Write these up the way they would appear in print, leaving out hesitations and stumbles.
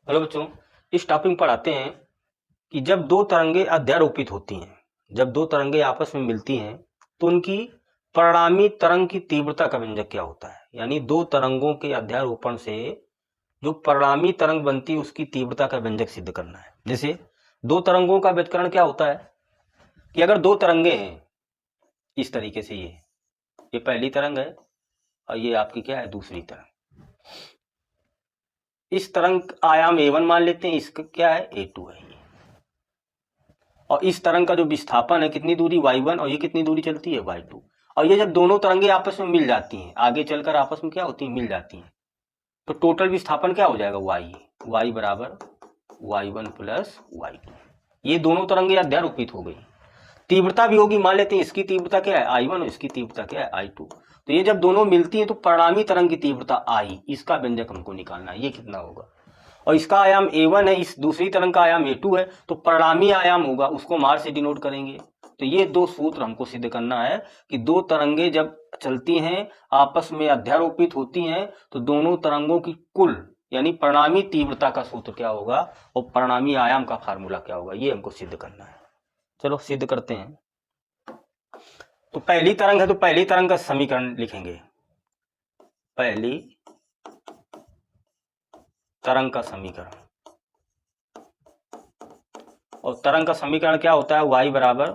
Hello बच्चों, इस topic में पढ़ाते हैं कि जब दो तरंगे अध्यारोपित होती हैं, जब दो तरंगे आपस में मिलती हैं तो उनकी परिणामी तरंग की तीव्रता का व्यंजक क्या होता है। यानी दो तरंगों के अध्यारोपण से जो परिणामी तरंग बनती है उसकी तीव्रता का व्यंजक सिद्ध करना है। जैसे दो तरंगों का व्यतिकरण क्या होता है कि अगर दो तरंगे हैं इस तरीके से, ये पहली तरंग है और ये आपकी क्या है, दूसरी तरंग। इस तरंग आयाम a1 मान लेते हैं, इसका क्या है, a2 है ये। और इस तरंग का जो विस्थापन है कितनी दूरी, y1, और ये कितनी दूरी चलती है, y2। और ये जब दोनों तरंगे आपस में मिल जाती हैं, आगे चलकर आपस में क्या होती है, मिल जाती हैं, तो टोटल विस्थापन क्या हो जाएगा, y बराबर y1 प्लस y2। ये दोनों तरंगे अध्यारोपित हो गई। तीव्रता भी होगी, मान लेते हैं इसकी तीव्रता क्या है, i1, और इसकी तीव्रता क्या है, i2। तो ये जब दोनों मिलती हैं तो परिणामी तरंग की तीव्रता i, इसका व्यंजक हमको निकालना है, ये कितना होगा। और इसका आयाम a1 है, इस दूसरी तरंग का आयाम a2 है, तो परिणामी आयाम होगा, उसको मार से डिनोट करेंगे। तो ये दो सूत्र हमको सिद्ध करना है कि दो तरंगे जब चलती हैं, आपस में अध्यारोपित होती हैं, तो दोनों तरंगों की कुल यानी परिणामी तीव्रता का सूत्र क्या होगा और परिणामी आयाम का फार्मूला क्या होगा, ये हमको सिद्ध करना है। चलो सिद्ध करते हैं। तो पहली तरंग है तो पहली तरंग का समीकरण लिखेंगे, पहली तरंग का समीकरण। और तरंग का समीकरण क्या होता है, y बराबर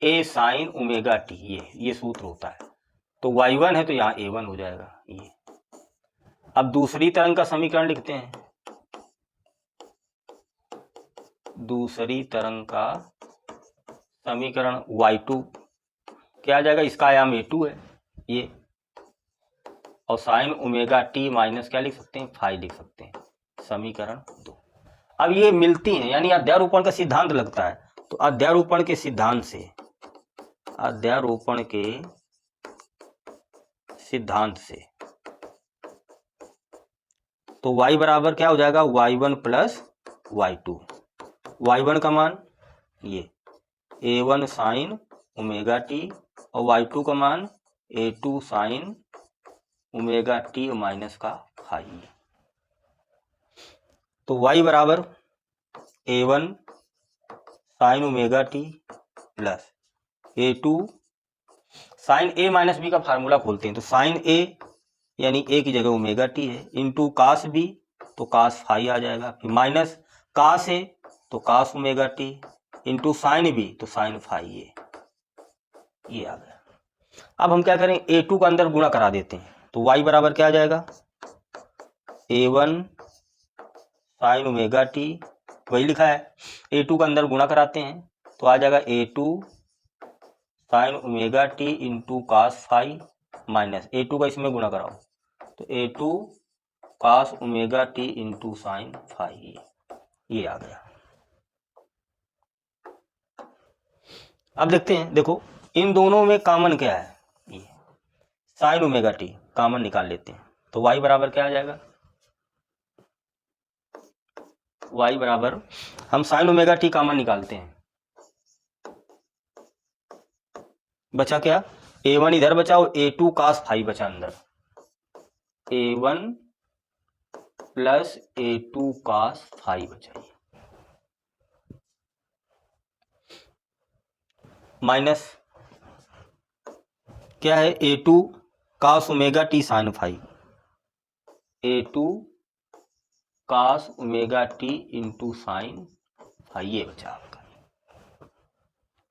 a साइन ओमेगा टी, ये सूत्र होता है। तो y1 है तो यहाँ a1 हो जाएगा ये। अब दूसरी तरंग का समीकरण लिखते हैं, दूसरी तरंग का समीकरण y2 क्या आ जाएगा, इसका आयाम a2 है ये, और साइन ओमेगा टी माइनस क्या लिख सकते हैं, फाई लिख सकते हैं, समीकरण 2। अब ये मिलती हैं यानी अध्यारोपण का सिद्धांत लगता है, तो अध्यारोपण के सिद्धांत से, अध्यारोपण के सिद्धांत से तो y बराबर क्या हो जाएगा, y1 प्लस y2। y1 का मान ये a1 साइन ओमेगा टी और y2 का मान a2 sine omega T minus का फाई। तो y बराबर a1 sine omega T plus a2 sine a minus B का फार्मूला खोलते हैं, तो साइन a यानी a की जगह ओमेगा टी है, इंटू कास बी तो कास फाई आ जाएगा, फिर माइनस कास a तो cos omega T, into sine B तो साइन फाई ये आ गया। अब हम क्या करें, a2 का अंदर गुणा करा देते हैं, तो y बराबर क्या आ जाएगा, a1 साइन ओमेगा टी, वही लिखा है, a2 का अंदर गुणा कराते हैं तो आ जाएगा a2 sine omega T into cos phi minus a2 का इसमें गुणा कराओ तो a2 cos omega T into sine phi, ये आ गया। अब देखते हैं, देखो इन दोनों में कॉमन क्या है, ये साइन ओमेगा टी कॉमन निकाल लेते हैं, तो y बराबर क्या आ जाएगा, y बराबर हम साइन ओमेगा टी कॉमन निकालते हैं, बचा क्या, a1 इधर बचा और a2 कास फाई बचा अंदर, a1 plus a2 cos phi बचा, माइनस क्या है, a2 cos omega T sine phi, a2 cos omega T into sine phi, ये बचा आपका।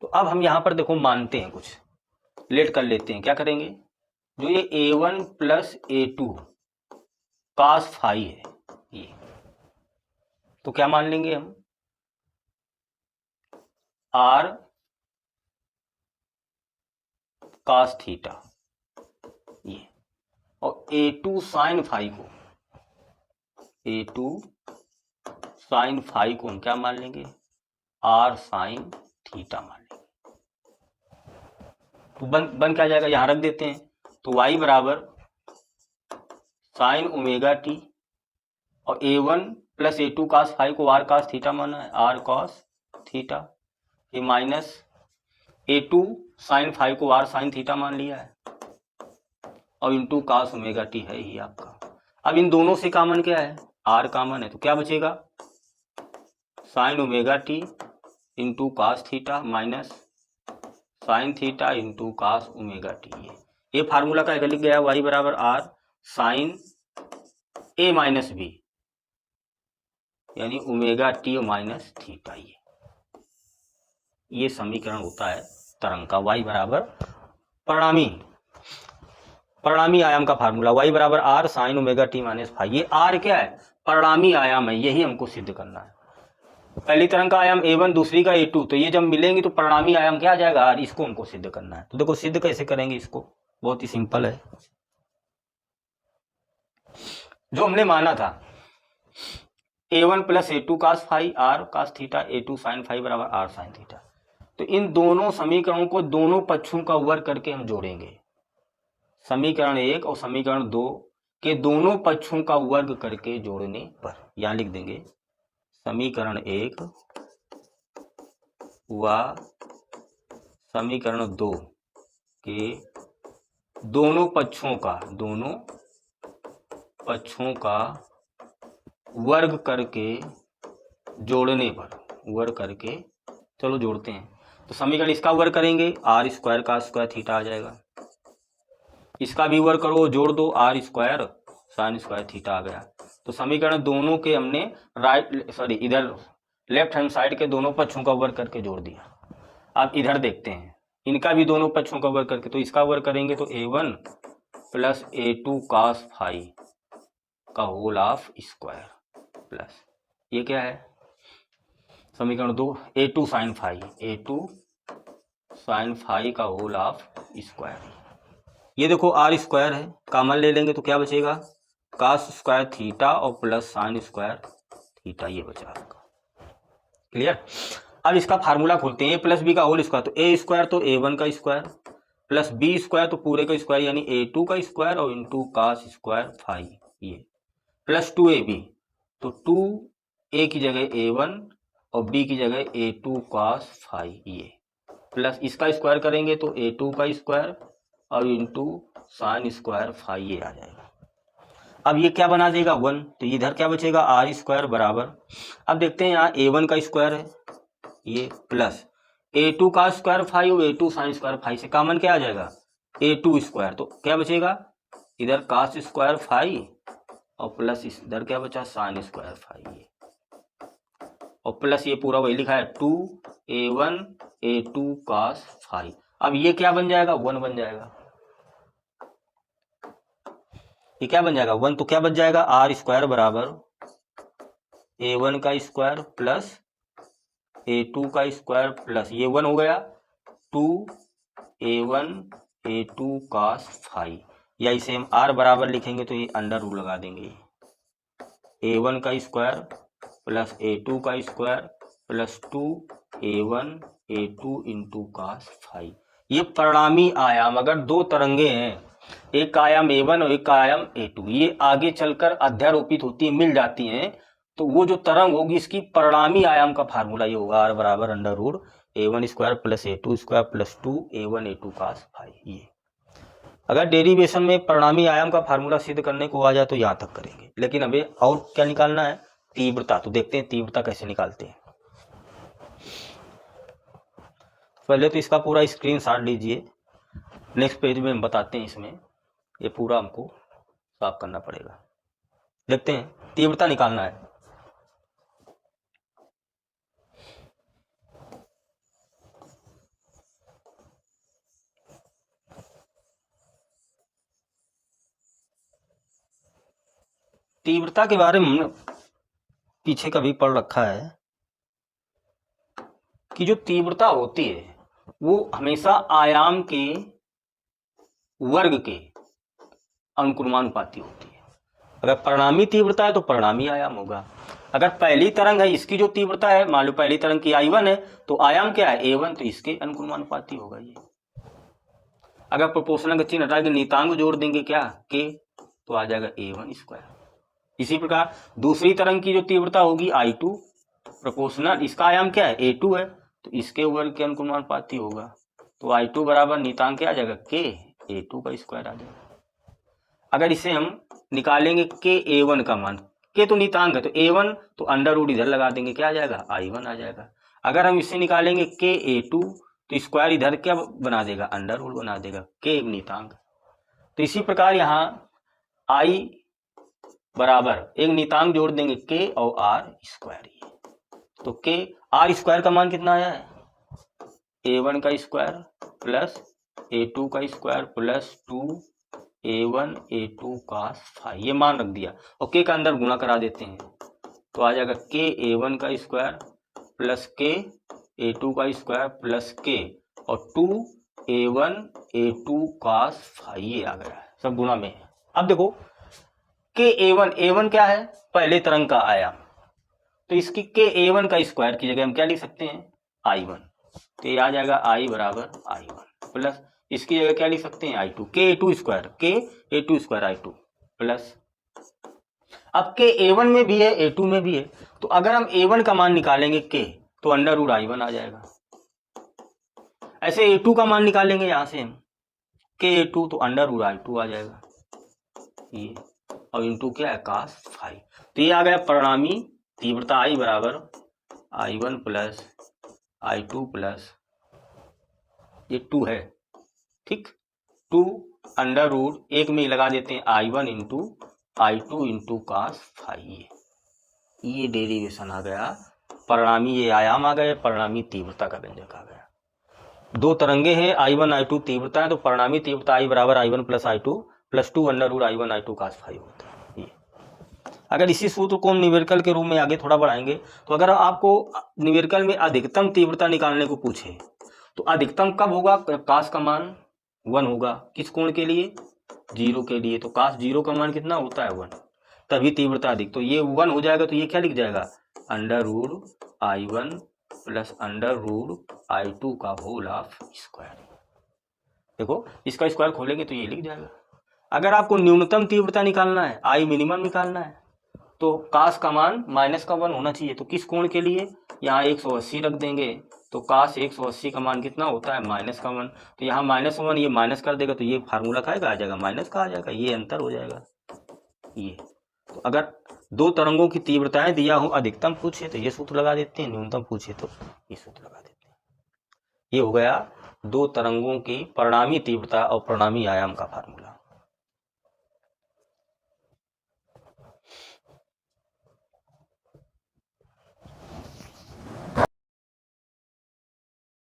तो अब हम यहां पर देखो मानते हैं, कुछ लेट कर लेते हैं, क्या करेंगे, जो ये a1 plus a2 cos phi है ये, तो क्या मान लेंगे हम, r कास थीटा ये, और a2 साइन फाई को, a2 साइन फाई को हम क्या मान लेंगे, r साइन थीटा मान लेंगे। तो बन क्या जाएगा, यहां रख देते हैं, तो y बराबर साइन ओमेगा टी और a1 plus a2 cos phi को r कास थीटा माना है, r कॉस थीटा, ये माइनस a2 साइन फाई को r साइन थीटा मान लिया है, और इंटू कास ओमेगा टी है ही आपका। अब इन दोनों से कॉमन क्या है, आर कॉमन है तो क्या बचेगा, sine omega T into cos theta minus sine theta into cos omega T. ये फार्मूला का लिख गया वाई बराबर R sine A minus B यानी ओमेगा टी माइनस थीटा। ये समीकरण होता है तरंग का। वाई बराबर परिणामी आयाम का फार्मूला वाई बराबर R sine omega T minus five. ये आर क्या है, परिणामी आयाम है, यही हमको सिद्ध करना है। पहली तरंग का आयाम a1 दूसरी का a2, तो ये जब मिलेंगे तो परिणामी आयाम क्या आ जाएगा आर, इसको हमको सिद्ध करना है। तो देखो सिद्ध कैसे करेंगे इसको, बहुत ही सिंपल है। जो हमने माना था a1 plus a2 cos phi R cos theta a2 sine phi बराबर आर साइन थीटा, तो इन दोनों समीकरणों को दोनों पक्षों का वर्ग करके हम जोड़ेंगे। समीकरण 1 और समीकरण 2 के दोनों पक्षों का वर्ग करके जोड़ने पर यहां लिख देंगे समीकरण 1 व समीकरण 2 के दोनों पक्षों का वर्ग करके जोड़ने पर, वर्ग करके चलो जोड़ते हैं। तो समीकरण इसका वर्ग करेंगे आर स्क्वायर का स्क्वायर थीटा आ जाएगा, इसका भी वर्ग करो जोड़ दो r square sine square theta आ गया। तो समीकरण दोनों के हमने इधर लेफ्ट हैंड साइड के दोनों पक्षों का वर्ग करके जोड़ दिया। अब इधर देखते हैं इनका भी दोनों पक्षों का वर्ग करके, तो इसका वर्ग करेंगे तो a1 plus a2 cos phi का होल ऑफ स्क्वायर प्लस ये क्या है समीकरण 2 a2 साइन फाई का होल ऑफ स्क्वायर। ये देखो आर स्क्वायर है, कॉमन ले लेंगे तो क्या बचेगा कास स्क्वायर थीटा और प्लस साइन स्क्वायर थीटा, ये बचा आपका। क्लियर। अब इसका फार्मूला खोलते हैं, ए प्लस बी का होल स्क्वायर, तो ए स्क्वायर तो a1 का स्क्वायर प्लस बी स्क्वायर तो पूरे का स्क्वायर यानी a2 का स्क्वायर और इंटू कास स्क्वायर फाई, ये प्लस 2ab, तो 2a की जगह a1 और b की जगह a2 कास फाई, ये प्लस इसका स्क्वायर करेंगे तो a2 का स्क्वायर और इंटू साइन स्क्वायर फाई, ये आ जाएगा। अब ये क्या बना देगा 1, तो इधर क्या बचेगा आर स्क्वायर बराबर, अब देखते हैं यहाँ a1 का स्क्वायर है ये प्लस a2 का स्क्वायर फाई और a2 साइन स्क्वायर फाई से कॉमन क्या आ जाएगा a2 स्क्वायर, तो क्या बचेगा इधर कास स्क्वायर फाई और प्लस इधर क्या बचा साइन स्क्वायर फाई, और प्लस ये पूरा वही लिखा है 2a1 a2 कास फाई। अब ये क्या बन जाएगा 1 बन जाएगा, ये क्या बन जाएगा 1, तो क्या बन जाएगा आर स्क्वायर बराबर a1 का स्क्वायर प्लस a2 का स्क्वायर प्लस ये 1 हो गया 2a1 a2 कास फाई, या इसे हम आर बराबर लिखेंगे तो ये अंडर रूट लगा देंगे a1 का स्क्वायर प्लस a2 का square plus 2a1 a2 into cos phi. ये परिणामी आयाम, अगर दो तरंगे हैं एक का आयाम a1 और एक का आयाम a2, ये आगे चलकर अध्यारोपित होती है मिल जाती हैं, तो वो जो तरंग होगी इसकी परिणामी आयाम का फार्मूला ये होगा आर बराबर under root a1 square plus a2 square plus 2a1 a2 cos phi. ये अगर डेरिवेशन में परिणामी आयाम का फार्मूला सिद्ध करने को आ जाए तो यहाँ तक करेंगे, लेकिन अभी और क्या निकालना है तीव्रता, तो देखते हैं तीव्रता कैसे निकालते हैं। पहले तो इसका पूरा स्क्रीनशॉट लीजिए, नेक्स्ट पेज में हम बताते हैं, इसमें ये पूरा हमको साफ करना पड़ेगा। देखते हैं तीव्रता निकालना है। तीव्रता के बारे में हमने पीछे कभी पढ़ रखा है कि जो तीव्रता होती है वो हमेशा आयाम के वर्ग के अनुक्रमानुपाती होती है। अगर परिणामी तीव्रता है तो परिणामी आयाम होगा। अगर पहली तरंग है इसकी जो तीव्रता है, मान लो पहली तरंग की I1 है तो आयाम क्या है a1, तो इसके अनुक्रमानुपाती होगा ये। अगर प्रोपोर्शनल का चिन्ह हटा के नियतांक जोड़ देंगे क्या के, तो आ जाएगा a1 स्क्वायर। इसी प्रकार दूसरी तरंग की जो तीव्रता होगी I2, प्रोपोर्शनल इसका आयाम क्या है a2 है, तो इसके वर्ग के अनुक्रमानुपाती होगा, तो I2 बराबर नियतांक क्या आ जाएगा के a2 का स्क्वायर आ जाएगा। अगर इसे हम निकालेंगे के a1 का मान, के तो नितांक है, तो a1 तो अंडर रूट इधर लगा देंगे, क्या आ जाएगा, i1 आ जाएगा। अगर हम इससे निकालेंगे के a2 तो स्क्वायर इधर क्या बना देगा, अंडर रूट बना देगा, के एक नितांक। तो इसी प्रकार यहाँ i बराबर एक नितांक जोड़ देंगे के और आर स्क्वायर, तो के आर स्क्वायर का मान कितना आया है, a1 का स्क्वायर प्लस a2 का square plus 2a1 a2 cos phi, ये मान रख दिया और के का अंदर गुणा करा देते हैं, तो आ जाएगा के a1 का स्क्वायर प्लस के a2 का स्क्वायर प्लस के और 2a1 a2 cos फाई, ये आ गया है, सब गुणा में है। अब देखो के a1 क्या है, पहले तरंग का आयाम, तो इसकी के a1 का स्क्वायर की जगह हम क्या लिख सकते हैं, i1, तो ये आ जाएगा i बराबर i1 प्लस इसकी जगह क्या लिख सकते हैं, i2, के a2 स्क्वायर i2 प्लस, अब के a1 में भी है a2 में भी है, तो अगर हम a1 का मान निकालेंगे के तो अंडर रूट i1 आ जाएगा, ऐसे a2 का मान निकालेंगे यहाँ से हम के a2 तो अंडर रूट i2 आ जाएगा, ये और इंटू क्या है cos फाई, तो ये आ गया परिणामी तीव्रता I बराबर i1 प्लस i2 प्लस ये 2 है, ठीक, 2 अंडर रूट एक में लगा देते हैं i1 into i2 into cos phi, ये डेरिवेशन आ गया, परिणामी ये आयाम आ गए, परिणामी तीव्रता का व्यंजक आ गया। दो तरंगे हैं i1 i2 तीव्रता है, तो परिणामी तीव्रता I बराबर i1 plus i2 plus 2 under root i1 i2 cos phi होता है। ये अगर इसी सूत्र को हम न्यूमेरिकल के रूप में आगे थोड़ा बढ़ाएंगे, तो अगर आपको न्यूमेरिकल में अधिकतम तीव्रता निकालने को पूछे तो अधिकतम कब होगा, cos का मान 1 होगा, किस कोण के लिए, 0 के लिए, तो cos 0 का मान कितना होता है 1, तभी तीव्रता अधिक, तो ये 1 हो जाएगा, तो ये क्या लिख जाएगा, under root i1 plus under root i2 का होल ऑफ स्क्वायर। देखो इसका स्क्वायर खोलेंगे तो ये लिख जाएगा। अगर आपको न्यूनतम तीव्रता निकालना है, आई मिनिमम निकालना है, तो cos का मान माइनस का 1 होना चाहिए, तो किस कोण के लिए, यहाँ 180 रख देंगे, तो cos 180 का मान कितना होता है, माइनस का 1, तो यहाँ -1 ये माइनस कर देगा, तो ये फार्मूला का आ जाएगा माइनस का आ जाएगा, ये अंतर हो जाएगा ये। तो अगर दो तरंगों की तीव्रताएं दिया हो, अधिकतम पूछे तो ये सूत्र लगा देते हैं, न्यूनतम पूछे तो ये सूत्र लगा देते हैं। ये हो गया दो तरंगों की परिणामी तीव्रता और परिणामी आयाम का फार्मूला।